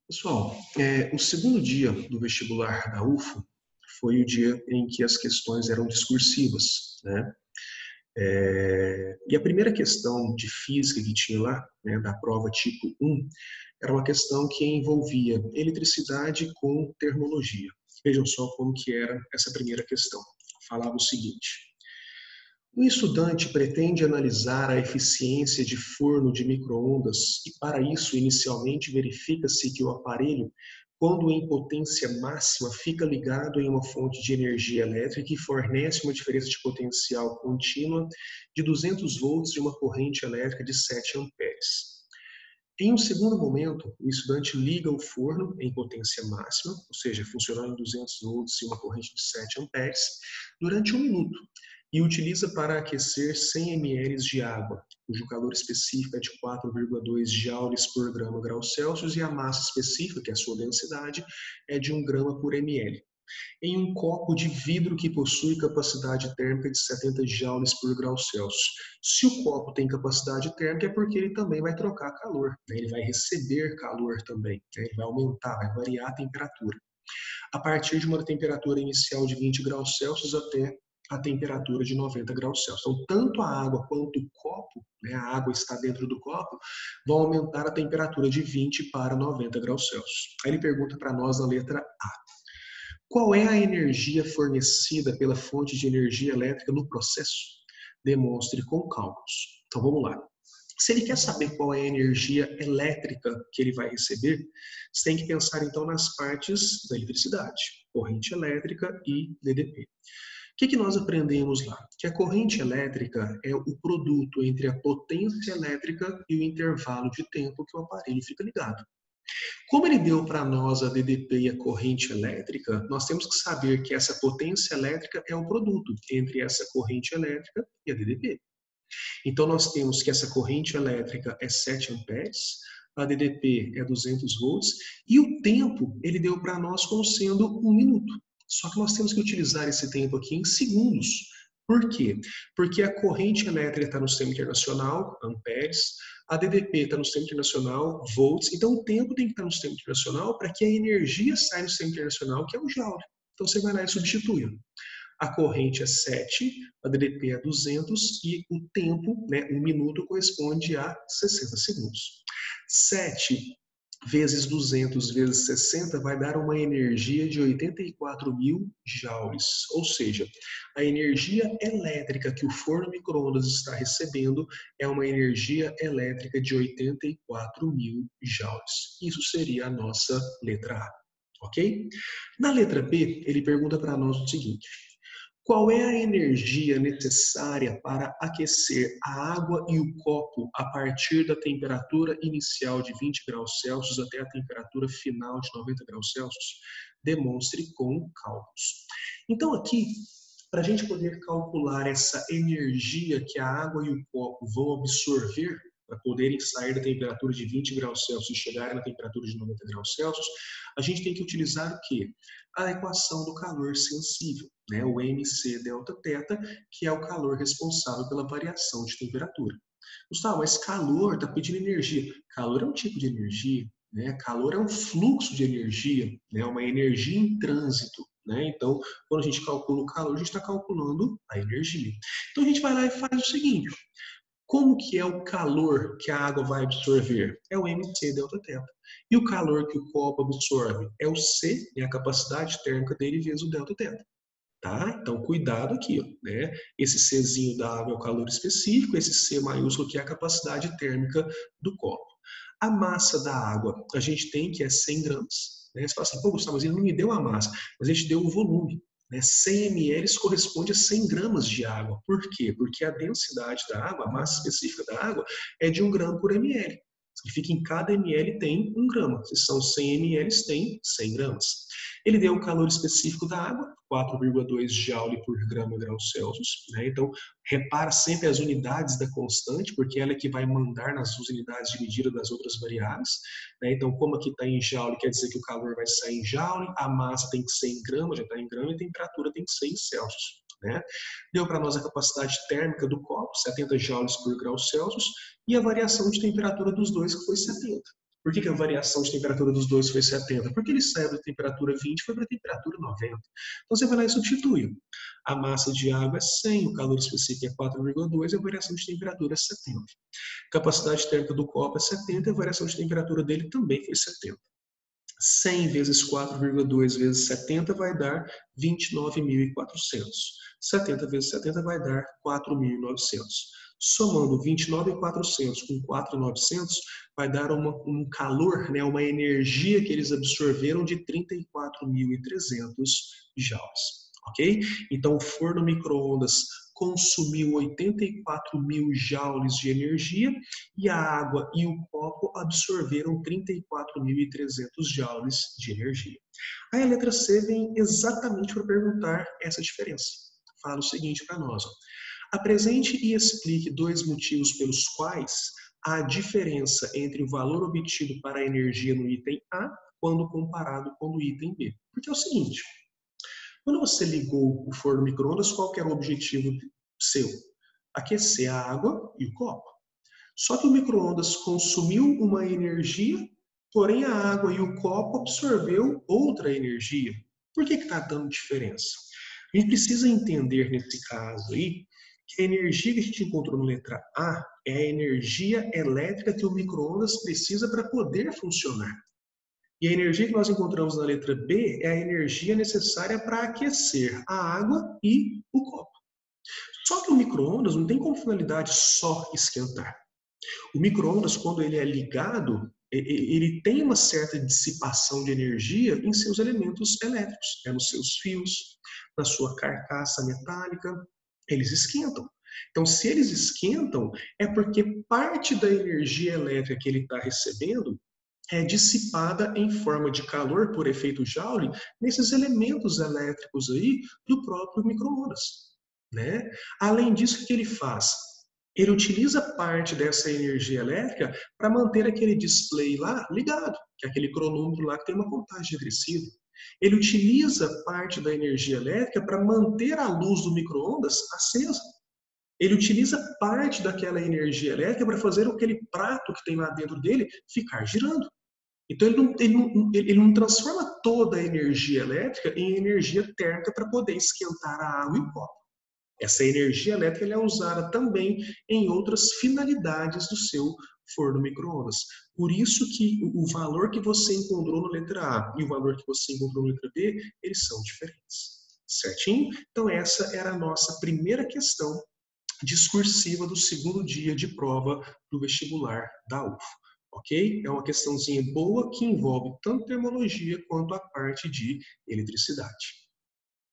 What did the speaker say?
Pessoal, o segundo dia do vestibular da UFO foi o dia em que as questões eram discursivas, né? E a primeira questão de física que tinha lá, né, da prova tipo 1, era uma questão que envolvia eletricidade com termologia. Vejam só como que era essa primeira questão. Falava o seguinte: o estudante pretende analisar a eficiência de forno de micro-ondas e, para isso, inicialmente verifica-se que o aparelho, quando em potência máxima, fica ligado em uma fonte de energia elétrica e fornece uma diferença de potencial contínua de 200 volts de uma corrente elétrica de 7 amperes. Em um segundo momento, o estudante liga o forno em potência máxima, ou seja, funcionando em 200 volts e uma corrente de 7 amperes, durante 1 minuto, e utiliza para aquecer 100 ml de água, cujo calor específico é de 4,2 joules por grama grau Celsius e a massa específica, que é a sua densidade, é de 1 grama por ml, em um copo de vidro que possui capacidade térmica de 70 joules por grau Celsius. Se o copo tem capacidade térmica, é porque ele também vai trocar calor, né? Ele vai receber calor também, né? Ele vai aumentar, vai variar a temperatura, a partir de uma temperatura inicial de 20 graus Celsius até a temperatura de 90 graus Celsius. Então, tanto a água quanto o copo, né, a água está dentro do copo, vão aumentar a temperatura de 20 para 90 graus Celsius. Aí ele pergunta para nós na letra A: qual é a energia fornecida pela fonte de energia elétrica no processo? Demonstre com cálculos. Então vamos lá. Se ele quer saber qual é a energia elétrica que ele vai receber, você tem que pensar então nas partes da eletricidade, corrente elétrica e DDP. O que nós aprendemos lá? Que a corrente elétrica é o produto entre a potência elétrica e o intervalo de tempo que o aparelho fica ligado. Como ele deu para nós a DDP e a corrente elétrica, nós temos que saber que essa potência elétrica é o produto entre essa corrente elétrica e a DDP. Então, nós temos que essa corrente elétrica é 7 amperes, a DDP é 200 volts, e o tempo ele deu para nós como sendo 1 minuto. Só que nós temos que utilizar esse tempo aqui em segundos. Por quê? Porque a corrente elétrica está no sistema internacional, amperes, a DDP está no sistema internacional, volts, então o tempo tem que estar no sistema internacional para que a energia saia no sistema internacional, que é o joule. Então você vai lá e substitui. A corrente é 7, a DDP é 200 e o tempo, né, 1 minuto, corresponde a 60 segundos. 7 vezes 200 vezes 60 vai dar uma energia de 84.000 joules, ou seja, a energia elétrica que o forno micro-ondas está recebendo é uma energia elétrica de 84.000 joules. Isso seria a nossa letra A, ok? Na letra B, ele pergunta para nós o seguinte: qual é a energia necessária para aquecer a água e o copo a partir da temperatura inicial de 20 graus Celsius até a temperatura final de 90 graus Celsius? Demonstre com cálculos. Então, aqui, para a gente poder calcular essa energia que a água e o copo vão absorver para poderem sair da temperatura de 20 graus Celsius e chegarem na temperatura de 90 graus Celsius, a gente tem que utilizar o quê? A equação do calor sensível, né? O MC delta θ, que é o calor responsável pela variação de temperatura. Gustavo, mas calor está pedindo energia. Calor é um tipo de energia, né? Calor é um fluxo de energia, né? Uma energia em trânsito. Né? Então, quando a gente calcula o calor, a gente está calculando a energia. Então, a gente vai lá e faz o seguinte: como que é o calor que a água vai absorver? É o MC delta θ. E o calor que o copo absorve? É o C, né, a capacidade térmica dele vezes o delta θ. Tá? Então, cuidado aqui, ó, né? Esse Czinho da água é o calor específico, esse C maiúsculo que é a capacidade térmica do copo. A massa da água, a gente tem que é 100 gramas. Né? Você fala assim, pô, Gustavo, mas ele não me deu a massa, mas a gente deu o volume. Né? 100 ml corresponde a 100 gramas de água. Por quê? Porque a densidade da água, a massa específica da água, é de 1 grama por ml. Significa que em cada ml tem 1 grama. Se são 100 ml, tem 100 gramas. Ele deu o calor específico da água, 4,2 joule por grama grau Celsius. Né? Então, repara sempre as unidades da constante, porque ela é que vai mandar nas unidades de medida das outras variáveis. Né? Então, como aqui está em joule, quer dizer que o calor vai sair em joule, a massa tem que ser em grama, já está em grama, e a temperatura tem que ser em Celsius. Né? Deu para nós a capacidade térmica do copo, 70 joules por grau Celsius, e a variação de temperatura dos dois, que foi 70. Por que a variação de temperatura dos dois foi 70? Porque ele saiu da temperatura 20 e foi para a temperatura 90. Então você vai lá e substitui. A massa de água é 100, o calor específico é 4,2 e a variação de temperatura é 70. A capacidade térmica do copo é 70 e a variação de temperatura dele também foi 70. 100 vezes 4,2 vezes 70 vai dar 29.400. 70 vezes 70 vai dar 4.900. Somando 29.400 com 4.900 vai dar um calor, né, uma energia que eles absorveram de 34.300 joules. Ok? Então o forno micro-ondas consumiu 84.000 joules de energia e a água e o copo absorveram 34.300 joules de energia. Aí a letra C vem exatamente para perguntar essa diferença. Fala o seguinte para nós. Ó. Apresente e explique dois motivos pelos quais há diferença entre o valor obtido para a energia no item A quando comparado com o item B. Porque é o seguinte, quando você ligou o forno micro-ondas, qual que era o objetivo seu? Aquecer a água e o copo. Só que o micro-ondas consumiu uma energia, porém a água e o copo absorveu outra energia. Por que está dando diferença? A gente precisa entender nesse caso aí que a energia que a gente encontrou na letra A é a energia elétrica que o micro-ondas precisa para poder funcionar. E a energia que nós encontramos na letra B é a energia necessária para aquecer a água e o copo. Só que o micro-ondas não tem como finalidade só esquentar. O micro-ondas, quando ele é ligado, ele tem uma certa dissipação de energia em seus elementos elétricos, nos seus fios, na sua carcaça metálica, eles esquentam. Então, se eles esquentam, é porque parte da energia elétrica que ele está recebendo é dissipada em forma de calor por efeito Joule nesses elementos elétricos aí do próprio micro-ondas. Né? Além disso, o que ele faz? Ele utiliza parte dessa energia elétrica para manter aquele display lá ligado, que é aquele cronômetro lá que tem uma contagem regressiva. Ele utiliza parte da energia elétrica para manter a luz do micro-ondas acesa. Ele utiliza parte daquela energia elétrica para fazer aquele prato que tem lá dentro dele ficar girando. Então ele não transforma toda a energia elétrica em energia térmica para poder esquentar a água e o copo. Essa energia elétrica é usada também em outras finalidades do seu forno micro-ondas. Por isso que o valor que você encontrou na letra A e o valor que você encontrou na letra B, eles são diferentes. Certinho? Então essa era a nossa primeira questão discursiva do segundo dia de prova do vestibular da UFO. Ok? É uma questãozinha boa que envolve tanto termologia quanto a parte de eletricidade.